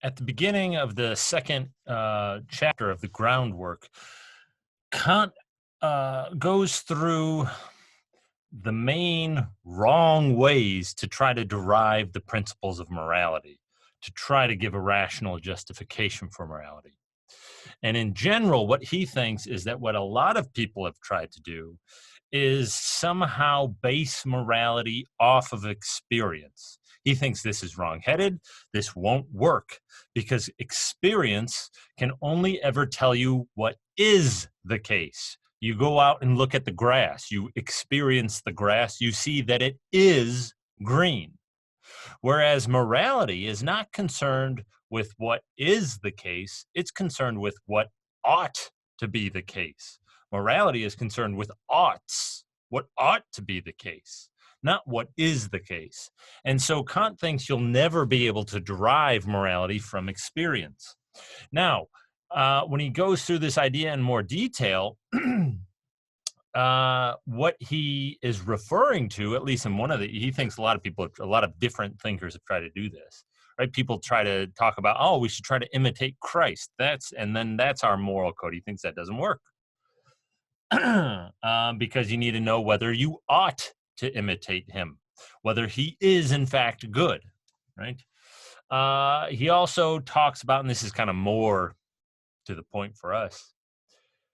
at the beginning of the second chapter of the groundwork, Kant goes through the main wrong ways to try to derive the principles of morality, to try to give a rational justification for morality. And in general, what he thinks is that what a lot of people have tried to do is somehow base morality off of experience. He thinks this is wrong-headed. This won't work because experience can only ever tell you what is the case. You go out and look at the grass. You experience the grass. You see that it is green. Whereas morality is not concerned with what is the case. It's concerned with what ought to be the case. Morality is concerned with oughts, what ought to be the case, not what is the case. And so Kant thinks you'll never be able to derive morality from experience. Now, when he goes through this idea in more detail, what he is referring to, at least in one of he thinks a lot of different thinkers have tried to do this, right? People try to talk about, oh, we should try to imitate Christ. That's our moral code. He thinks that doesn't work. Because you need to know whether you ought to imitate him, whether he is in fact good, right? He also talks about, and this is kind of more to the point for us,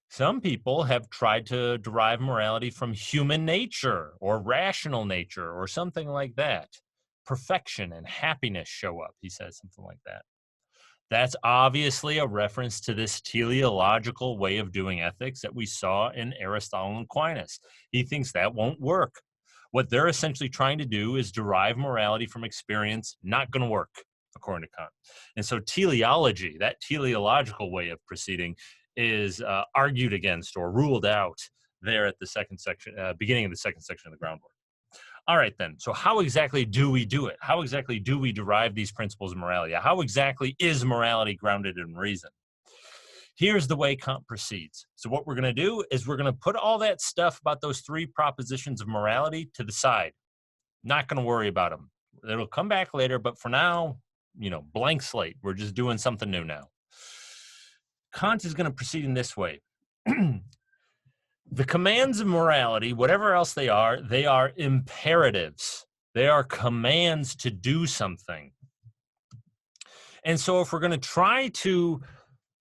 some people have tried to derive morality from human nature or rational nature or something like that. Perfection and happiness show up, he says, something like that. That's obviously a reference to this teleological way of doing ethics that we saw in Aristotle and Aquinas. He thinks that won't work. What they're essentially trying to do is derive morality from experience. Not going to work, according to Kant. And so teleology, that teleological way of proceeding, is argued against or ruled out there at the second section, beginning of the second section of the groundwork. All right, then. So how exactly do we do it? How exactly do we derive these principles of morality? How exactly is morality grounded in reason? Here's the way Kant proceeds. So what we're going to do is we're going to put all that stuff about those three propositions of morality to the side. Not going to worry about them. It'll come back later, but for now, blank slate. We're just doing something new now. Kant is going to proceed in this way. The commands of morality, whatever else they are imperatives. They are commands to do something. And so if we're going to try to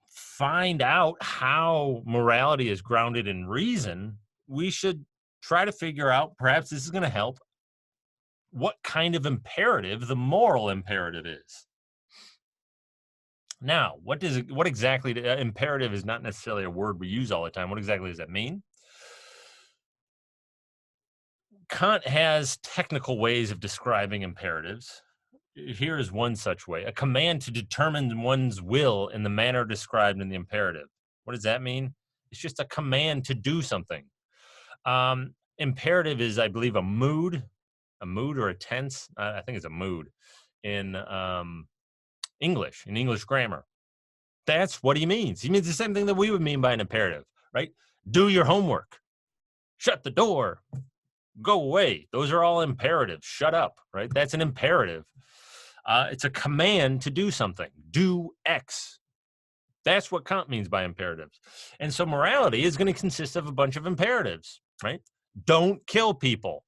find out how morality is grounded in reason, we should try to figure out, perhaps this is going to help, what kind of imperative the moral imperative is. Now, what exactly, imperative is not necessarily a word we use all the time. What exactly does that mean? Kant has technical ways of describing imperatives. Here is one such way: a command to determine one's will in the manner described in the imperative. What does that mean? It's just a command to do something. Imperative is, I believe, a mood or a tense. I think it's a mood in English grammar. That's what he means. He means the same thing that we would mean by an imperative, right? Do your homework. Shut the door. Go away. Those are all imperatives. Shut up, right? That's an imperative. It's a command to do something. Do X. That's what Kant means by imperatives. And so morality is going to consist of a bunch of imperatives, right? Don't kill people,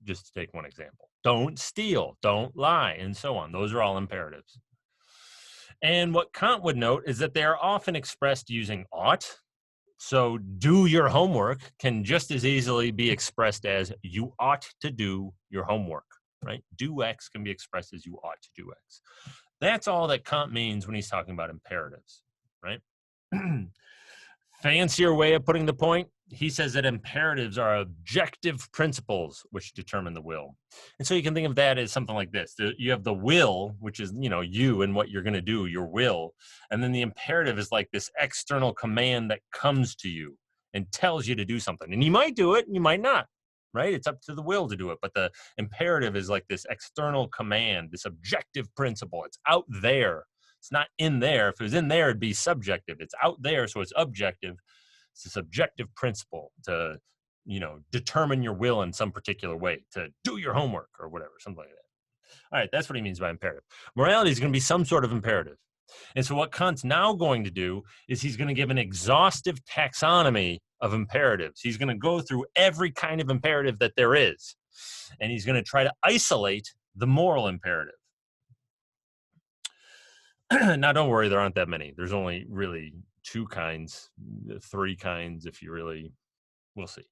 just to take one example. Don't steal, don't lie, and so on. Those are all imperatives. And what Kant would note is that they are often expressed using ought. So do your homework can just as easily be expressed as you ought to do your homework, right? Do X can be expressed as you ought to do X. That's all that Kant means when he's talking about imperatives, right? Fancier way of putting the point, he says that imperatives are objective principles which determine the will. And so you can think of that as something like this. You have the will, which is, you and what you're going to do, your will. And then the imperative is like this external command that comes to you and tells you to do something. And you might do it and you might not, right? It's up to the will to do it. But the imperative is like this external command, this objective principle. It's out there. It's not in there. If it was in there, it'd be subjective. It's out there, so it's objective. It's a subjective principle to, determine your will in some particular way, to do your homework or whatever, something like that. All right, that's what he means by imperative. Morality is going to be some sort of imperative. And so what Kant's now going to do is he's going to give an exhaustive taxonomy of imperatives. He's going to go through every kind of imperative that there is, and he's going to try to isolate the moral imperative. Now, don't worry, there aren't that many. There's only really 2 kinds, 3 kinds if you really, we'll see.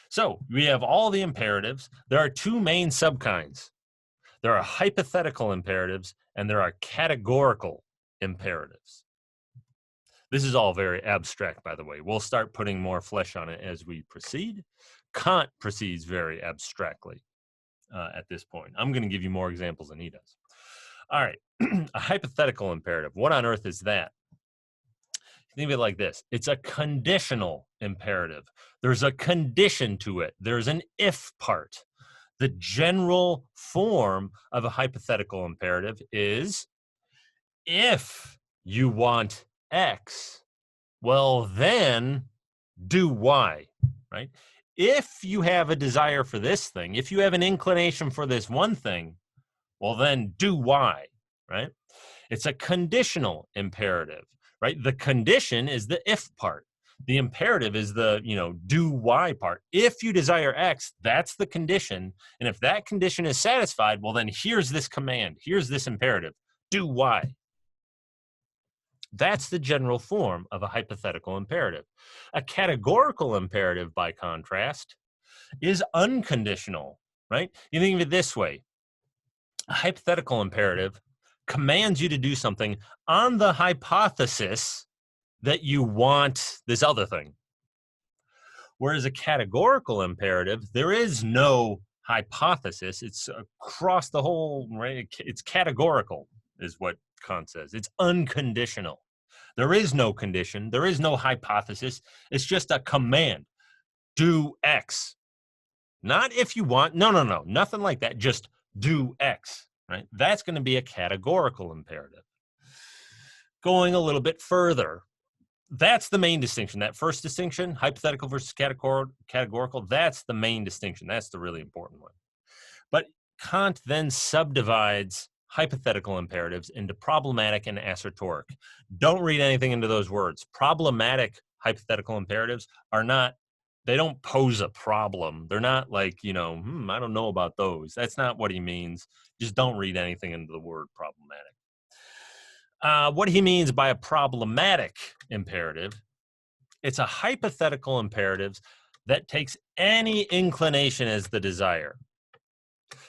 So we have all the imperatives. There are 2 main subkinds. There are hypothetical imperatives and there are categorical imperatives. This is all very abstract, by the way. We'll start putting more flesh on it as we proceed. Kant proceeds very abstractly at this point. I'm going to give you more examples than he does. All right, a hypothetical imperative. What on earth is that? Think of it like this. It's a conditional imperative. There's a condition to it. There's an if part. The general form of a hypothetical imperative is if you want X, well, then do Y, right? If you have a desire for this thing, if you have an inclination for this one thing, well, then do Y, right? It's a conditional imperative, right? The condition is the if part. The imperative is the, do Y part. If you desire X, that's the condition. And if that condition is satisfied, well, then here's this command. Here's this imperative. Do Y. That's the general form of a hypothetical imperative. A categorical imperative, by contrast, is unconditional, right? You think of it this way. A hypothetical imperative commands you to do something on the hypothesis that you want this other thing. Whereas a categorical imperative, there is no hypothesis. It's across the whole, right? It's categorical, is what Kant says. It's unconditional. There is no condition. There is no hypothesis. It's just a command. Do X. Not if you want. No, nothing like that. Just do X, right? That's going to be a categorical imperative. Going a little bit further, that's the main distinction. That first distinction, hypothetical versus categorical, that's the main distinction. That's the really important one. But Kant then subdivides hypothetical imperatives into problematic and assertoric. Don't read anything into those words. Problematic hypothetical imperatives are not, they don't pose a problem. They're not like, I don't know about those. That's not what he means. Just don't read anything into the word problematic. What he means by a problematic imperative, it's a hypothetical imperative that takes any inclination as the desire.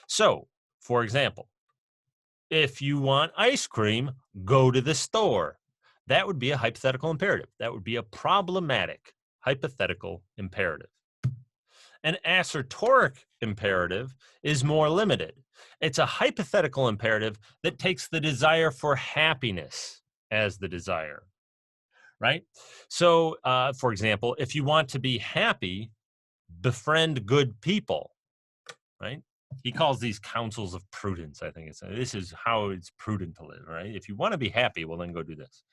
So, for example, if you want ice cream, go to the store. That would be a hypothetical imperative. That would be a problematic hypothetical imperative. An assertoric imperative is more limited. It's a hypothetical imperative that takes the desire for happiness as the desire, right? So, for example, if you want to be happy, befriend good people, right? He calls these counsels of prudence, I think. This is how it's prudent to live, right? If you want to be happy, well, then go do this.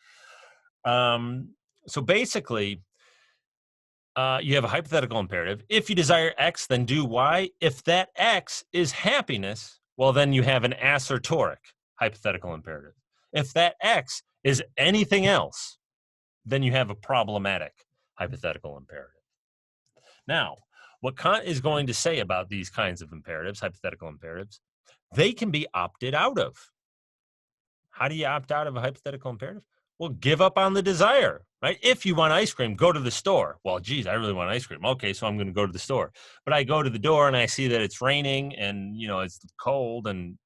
So basically, you have a hypothetical imperative. If you desire X, then do Y. If that X is happiness, well, then you have an assertoric hypothetical imperative. If that X is anything else, then you have a problematic hypothetical imperative. Now, what Kant is going to say about these kinds of imperatives, hypothetical imperatives, they can be opted out of. How do you opt out of a hypothetical imperative? Well, give up on the desire, right? If you want ice cream, go to the store. Well, geez, I really want ice cream. Okay, so I'm going to go to the store. But I go to the door and I see that it's raining and, it's cold and,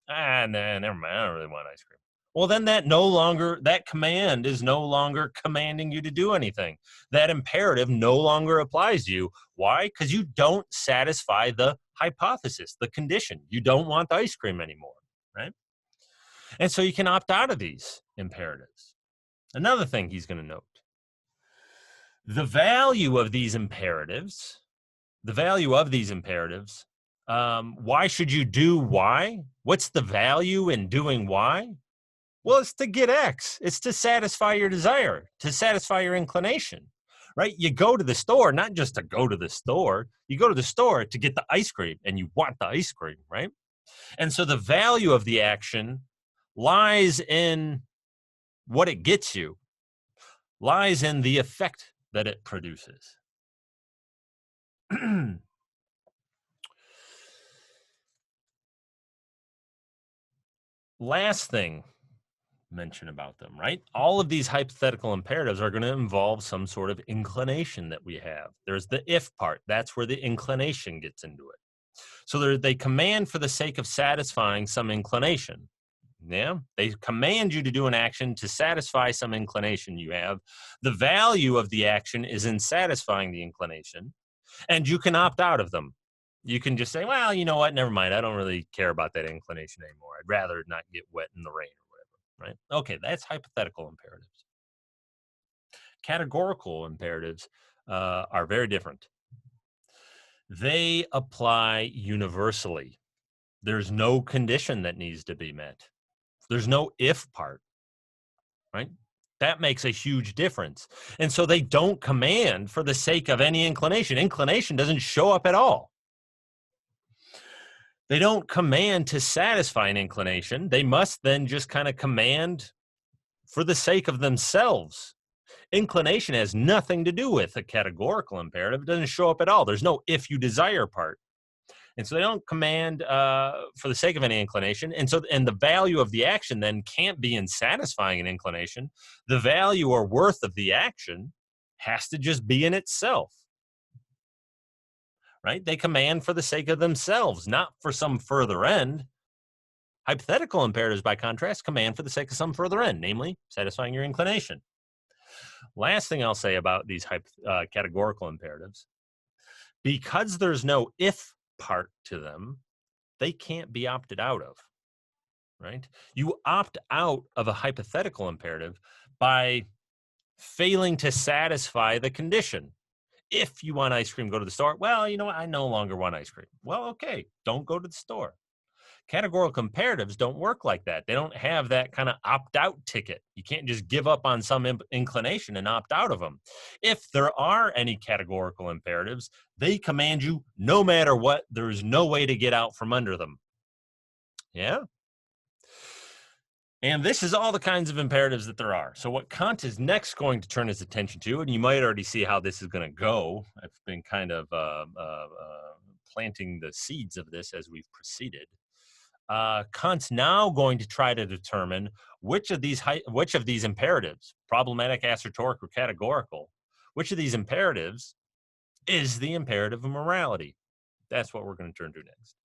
nah, never mind. I don't really want ice cream. Well, then that command is no longer commanding you to do anything. That imperative no longer applies to you. Why? Because you don't satisfy the hypothesis, the condition. You don't want the ice cream anymore, right? And so you can opt out of these imperatives. Another thing he's going to note, the value of these imperatives, why should you do Y? What's the value in doing Y? Well, it's to get X. It's to satisfy your desire, to satisfy your inclination, right? You go to the store, not just to go to the store. You go to the store to get the ice cream, and you want the ice cream, right? And so the value of the action lies in what it gets you, lies in the effect that it produces. Last thing mention about them, right? All of these hypothetical imperatives are going to involve some sort of inclination that we have. There's the if part. That's where the inclination gets into it. So they command for the sake of satisfying some inclination. Yeah, they command you to do an action to satisfy some inclination you have. The value of the action is in satisfying the inclination, and you can opt out of them. You can just say, well, you know what? Never mind. I don't really care about that inclination anymore. I'd rather not get wet in the rain or whatever, right? Okay, that's hypothetical imperatives. Categorical imperatives are very different. They apply universally. There's no condition that needs to be met. There's no if part, right? That makes a huge difference. And so they don't command for the sake of any inclination. Inclination doesn't show up at all. They don't command to satisfy an inclination. They must then just kind of command for the sake of themselves. Inclination has nothing to do with a categorical imperative. It doesn't show up at all. There's no if you desire part. And so they don't command for the sake of any inclination. And the value of the action then can't be in satisfying an inclination. The value or worth of the action has to just be in itself. Right? They command for the sake of themselves, not for some further end. Hypothetical imperatives, by contrast, command for the sake of some further end, namely satisfying your inclination. Last thing I'll say about these categorical imperatives, because there's no if part to them, they can't be opted out of, right? You opt out of a hypothetical imperative by failing to satisfy the condition. If you want ice cream, go to the store. Well, you know what? I no longer want ice cream. Well, okay, don't go to the store. Categorical imperatives don't work like that. They don't have that kind of opt-out ticket. You can't just give up on some inclination and opt out of them. If there are any categorical imperatives, they command you no matter what. There is no way to get out from under them. Yeah? And this is all the kinds of imperatives that there are. So what Kant is next going to turn his attention to, and you might already see how this is going to go. I've been kind of planting the seeds of this as we've proceeded. Kant's now going to try to determine which of these imperatives, problematic, assertoric, or categorical, which of these imperatives is the imperative of morality. That's what we're going to turn to next.